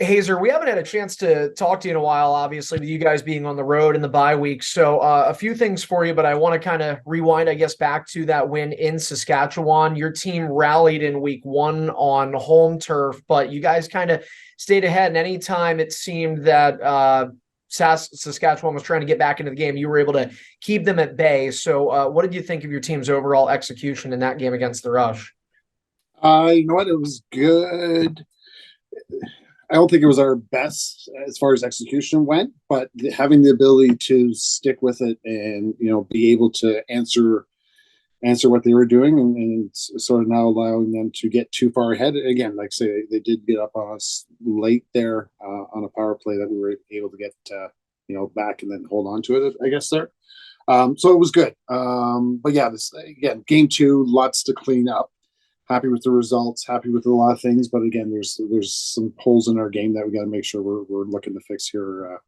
Hazer, we haven't had a chance to talk to you in a while, obviously, with you guys being on the road in the bye week. So, a few things for you, but I want to kind of rewind, I guess, back to that win in Saskatchewan. Your team rallied in week one on home turf, but you guys kind of stayed ahead. And anytime it seemed that Saskatchewan was trying to get back into the game, you were able to keep them at bay. So, what did you think of your team's overall execution in that game against the Rush? You know what? It was good. I don't think it was our best as far as execution went, but having the ability to stick with it and be able to answer what they were doing and sort of now allowing them to get too far ahead. Again, like I say, they did get up on us late there on a power play that we were able to get back and then hold on to it. I guess there. So it was good. But yeah, this again, game two, lots to clean up. Happy with the results, happy with a lot of things, but again, there's some holes in our game that we got to make sure we're looking to fix here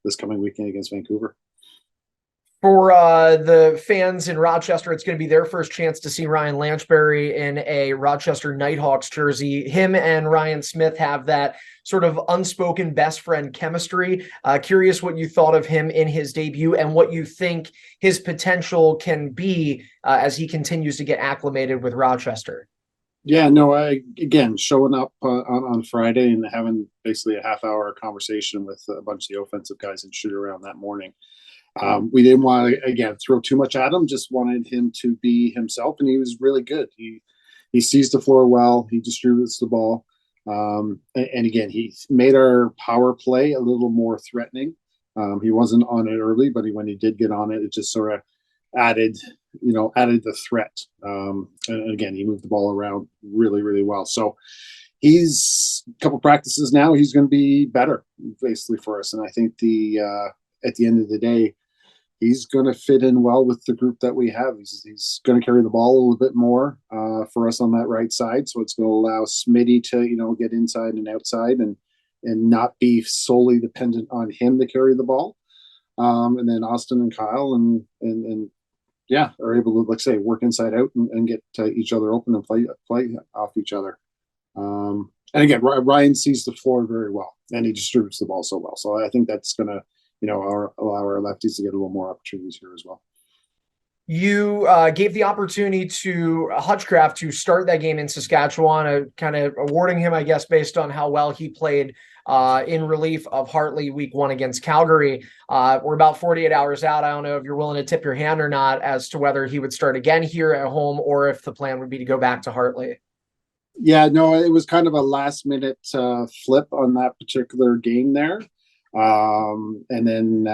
this coming weekend against Vancouver. For the fans in Rochester, it's going to be their first chance to see Ryan Lanchbury in a Rochester Knighthawks jersey. Him and Ryan Smith have that sort of unspoken best friend chemistry. Curious what you thought of him in his debut and what you think his potential can be as he continues to get acclimated with Rochester. Yeah, no, I again showing up on Friday and having basically a half-hour conversation with a bunch of the offensive guys and shoot around that morning. We didn't want to again throw too much at him. Just wanted him to be himself, and he was really good. He sees the floor well. He distributes the ball, and again, he made our power play a little more threatening. He wasn't on it early, but when he did get on it, it just sort of added, added the threat. And again, he moved the ball around really, really well. So he's a couple practices now. He's going to be better basically for us. And I think at the end of the day, he's going to fit in well with the group that we have. He's going to carry the ball a little bit more for us on that right side. So it's going to allow Smitty to, get inside and outside and not be solely dependent on him to carry the ball. And then Austin and Kyle and yeah, are able to, like say, work inside out and get each other open and play off each other. And again, Ryan sees the floor very well, and he distributes the ball so well. So I think that's going to, allow our lefties to get a little more opportunities here as well. You gave the opportunity to Hutchcraft to start that game in Saskatchewan, kind of awarding him, I guess, based on how well he played in relief of Hartley week one against Calgary. We're about 48 hours out. I don't know if you're willing to tip your hand or not as to whether he would start again here at home or if the plan would be to go back to Hartley. Yeah, no, it was kind of a last minute flip on that particular game there. And then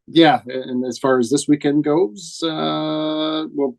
yeah, and as far as this weekend goes, we'll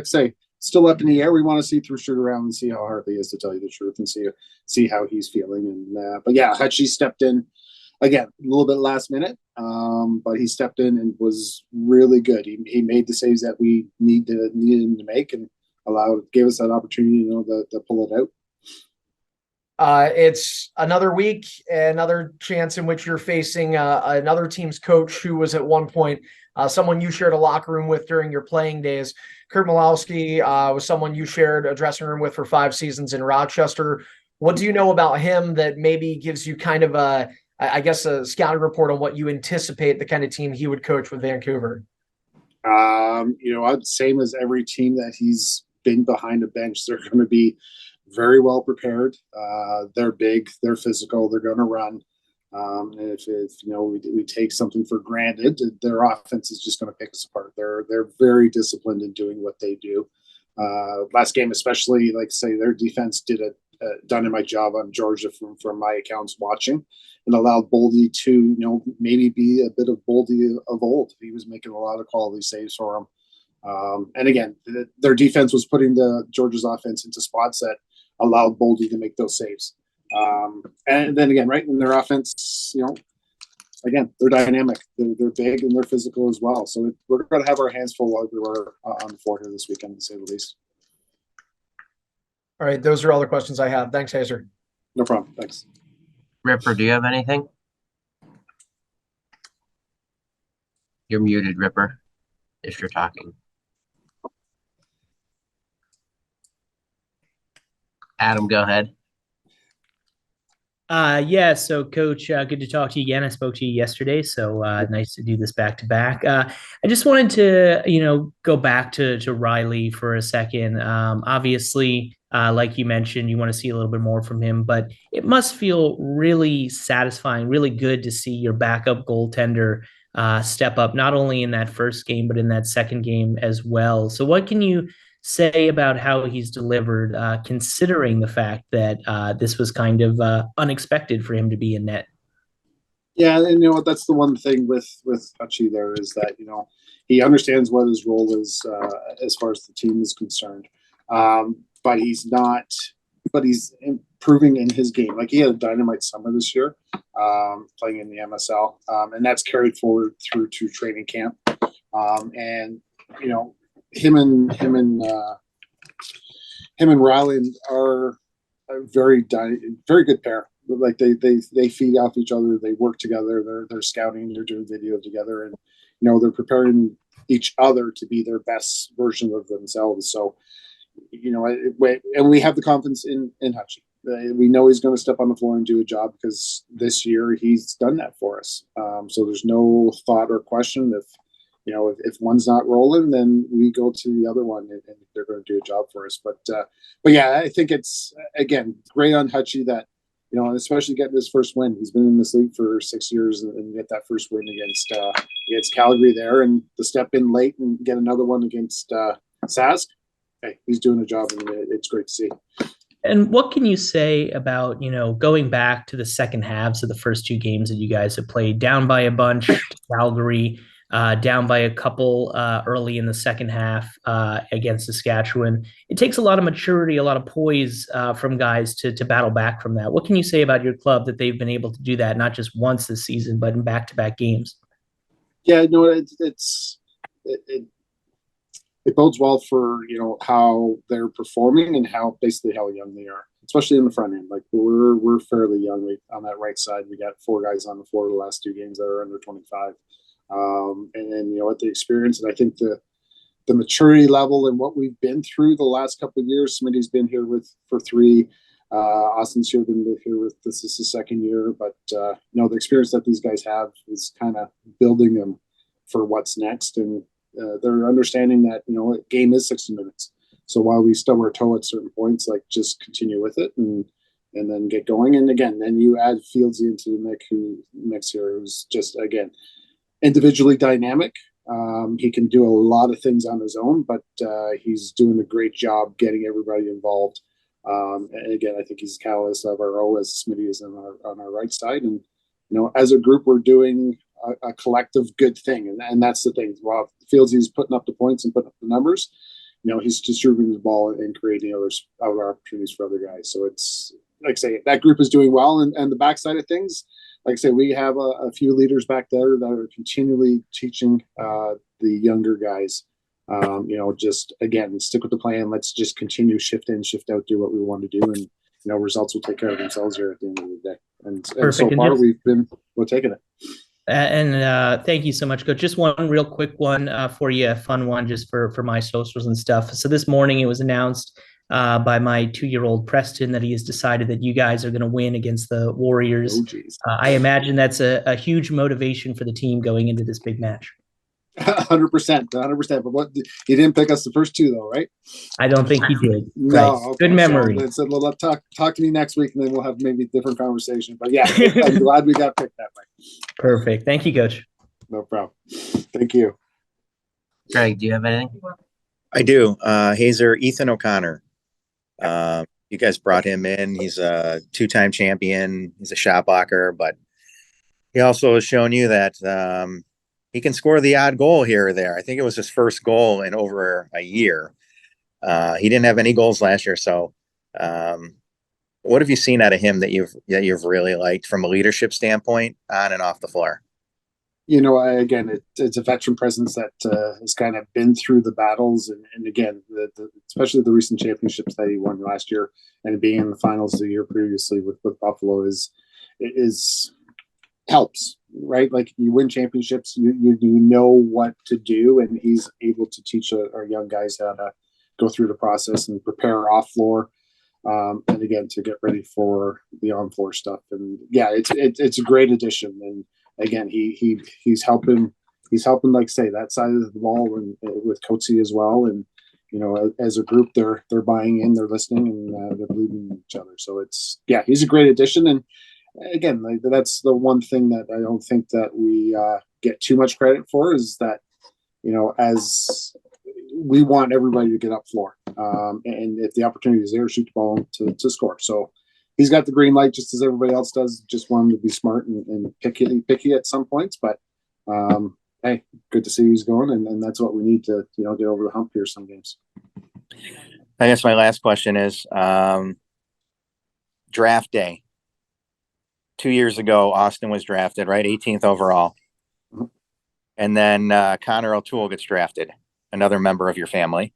say still up in the air. We want to see through shoot around and see how Hartley is, to tell you the truth, and see how he's feeling. And but yeah, Hutchie stepped in again a little bit last minute, but he stepped in and was really good. He made the saves that we needed him to make and gave us that opportunity, to pull it out. It's another week, another chance in which you're facing another team's coach who was at one point someone you shared a locker room with during your playing days. Kurt Malowski was someone you shared a dressing room with for 5 seasons in Rochester. What do you know about him that maybe gives you kind of I guess, a scouting report on what you anticipate the kind of team he would coach with Vancouver? Same as every team that he's been behind a bench, they're going to be very well prepared. They're big, they're physical, they're going to run. And if we take something for granted, their offense is just going to pick us apart. They're very disciplined in doing what they do. Last game, especially, like say, their defense did a dynamite job on Georgia from my accounts watching, and allowed Boldy to maybe be a bit of Boldy of old. He was making a lot of quality saves for them. And again, their defense was putting the Georgia's offense into spots that allowed Boldy to make those saves. And then again, right in their offense, again, they're dynamic. They're big and they're physical as well. So we're going to have our hands full everywhere on the floor here this weekend, to say the least. All right, those are all the questions I have. Thanks, Hazer. No problem. Thanks. Ripper, do you have anything? You're muted, Ripper, if you're talking. Adam, go ahead. Yeah, so Coach, good to talk to you again. I spoke to you yesterday, so nice to do this back to back. I just wanted to, go back to Riley for a second. Obviously, like you mentioned, you want to see a little bit more from him, but it must feel really satisfying, really good to see your backup goaltender step up, not only in that first game, but in that second game as well. So, what can you say about how he's delivered, considering the fact that this was kind of unexpected for him to be in net? Yeah, and that's the one thing with Hutchie there is that he understands what his role is as far as the team is concerned, but he's not. But he's improving in his game. Like he had a dynamite summer this year, playing in the MSL, and that's carried forward through to training camp. And him and Riley are a very good pair. Like they feed off each other. They work together. They're scouting. They're doing video together, and they're preparing each other to be their best version of themselves. So and we have the confidence in Hutchie. We know he's going to step on the floor and do a job because this year he's done that for us. So there's no thought or question if one's not rolling, then we go to the other one and they're going to do a job for us. But yeah, I think it's again great on Hutchie that especially getting his first win. He's been in this league for 6 years and get that first win against Calgary there, and to step in late and get another one against Sask. Hey, he's doing a job, and it's great to see. And what can you say about, going back to the second halves of the first two games that you guys have played, down by a bunch to Calgary, down by a couple early in the second half against Saskatchewan? It takes a lot of maturity, a lot of poise from guys to battle back from that. What can you say about your club that they've been able to do that, not just once this season, but in back-to-back games? Yeah, it bodes well for how they're performing and how young they are, especially in the front end. Like we're fairly young on that right side. We got 4 guys on the floor the last 2 games that are under 25, and then at the experience, and I think the maturity level and what we've been through the last couple of years. Smitty's been here for 3. Austin's been here with this is the second year, but the experience that these guys have is kind of building them for what's next, and they're understanding that a game is 60 minutes. So while we stub our toe at certain points, like just continue with it and then get going. And again, then you add Fieldsy into the mix here, who's just again individually dynamic. He can do a lot of things on his own, but he's doing a great job getting everybody involved. And again, I think he's the catalyst of our O as Smitty is on our right side. And as a group, we're doing a collective good thing, and that's the thing. While Fieldsy's putting up the points and putting up the numbers, he's distributing the ball and creating other opportunities for other guys. So it's like I say, that group is doing well, and the backside of things, like I say, we have a few leaders back there that are continually teaching the younger guys. Just again, stick with the plan. Let's just continue shift in, shift out, do what we want to do, and results will take care of themselves here at the end of the day. And so far, we're taking it. And thank you so much, Coach. Just one real quick one for you, a fun one just for my socials and stuff. So this morning it was announced by my 2-year-old Preston that he has decided that you guys are going to win against the Warriors. I imagine that's a huge motivation for the team going into this big match. 100%. But what he didn't pick us the first 2 though, right? I don't think he did. No, right. Okay, Good memory. So well, talk to me next week, and then we'll have maybe a different conversation. But yeah, I'm glad we got picked that way. Perfect. Thank you, Coach. No problem. Thank you. Greg, do you have anything? I do. Hazer, Ethan O'Connor. You guys brought him in. He's a 2-time champion. He's a shot blocker, but he also has shown you that he can score the odd goal here or there. I think it was his first goal in over a year. He didn't have any goals last year. So what have you seen out of him that you've really liked from a leadership standpoint on and off the floor? Again, it's a veteran presence that has kind of been through the battles, and again, especially the recent championships that he won last year, and being in the finals the year previously with Buffalo is helps, right? Like you win championships, you know what to do, and he's able to teach our young guys how to go through the process and prepare off floor. And again, to get ready for the on-floor stuff. And yeah, it's a great addition. And again, he's helping, like say, that side of the ball, and with Coatsy as well. And as a group, they're buying in, they're listening, and they're believing in each other. So he's a great addition. And again, that's the one thing that I don't think that we get too much credit for, is that as we want everybody to get up floor, and if the opportunity is there, shoot the ball to score. So he's got the green light just as everybody else does. Just want him to be smart and picky at some points, but hey, good to see he's going, and that's what we need to get over the hump here some games. I guess my last question is draft day. 2 years ago, Austin was drafted, right? 18th overall. Mhm. And then Connor O'Toole gets drafted, another member of your family.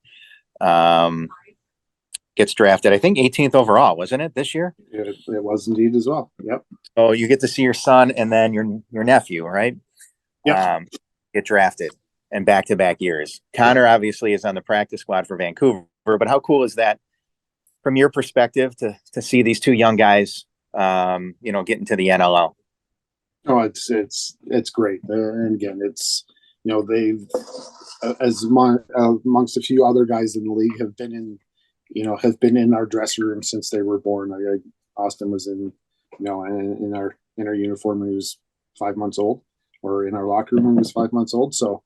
Gets drafted, I think 18th overall, wasn't it, this year? It was indeed as well. Yep. So you get to see your son and then your nephew, right? Yep. Get drafted in back-to-back years. Connor obviously is on the practice squad for Vancouver, but how cool is that from your perspective to see these two young guys get into the NLL? Oh, it's great. And again, it's, they've, amongst a few other guys in the league, have been in our dressing room since they were born. Austin was in our uniform when he was 5 months old, or in our locker room when he was 5 months old. So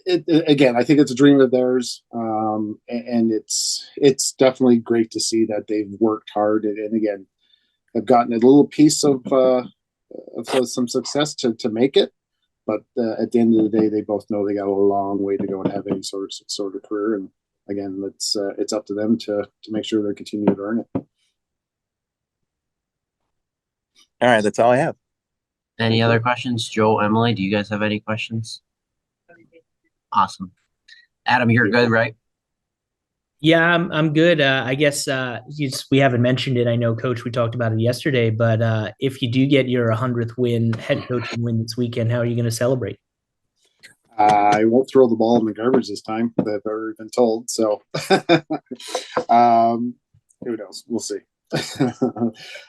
again, I think it's a dream of theirs. And it's definitely great to see that they've worked hard, and again, have gotten a little piece of some success to make it. But at the end of the day, they both know they got a long way to go and have any sort of career. And again, it's up to them to make sure they continue to earn it. All right, that's all I have. Any other questions? Joe, Emily, do you guys have any questions? Awesome. Adam, you're good, right? Yeah, I'm good. I guess we haven't mentioned it. I know, Coach, we talked about it yesterday, but if you do get your 100th head coaching win this weekend, how are you going to celebrate? I won't throw the ball in the garbage this time. I've already been told. So who knows? We'll see. Like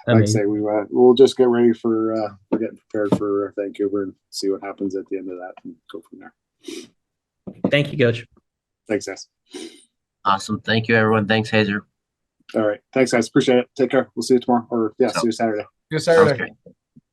I say, we'll just get ready for getting prepared for Vancouver and see what happens at the end of that and go from there. Thank you, Coach. Thanks, guys. Awesome. Thank you, everyone. Thanks, Hazer. All right. Thanks, guys. Appreciate it. Take care. We'll see you tomorrow. See you Saturday. Good Saturday. Sounds great.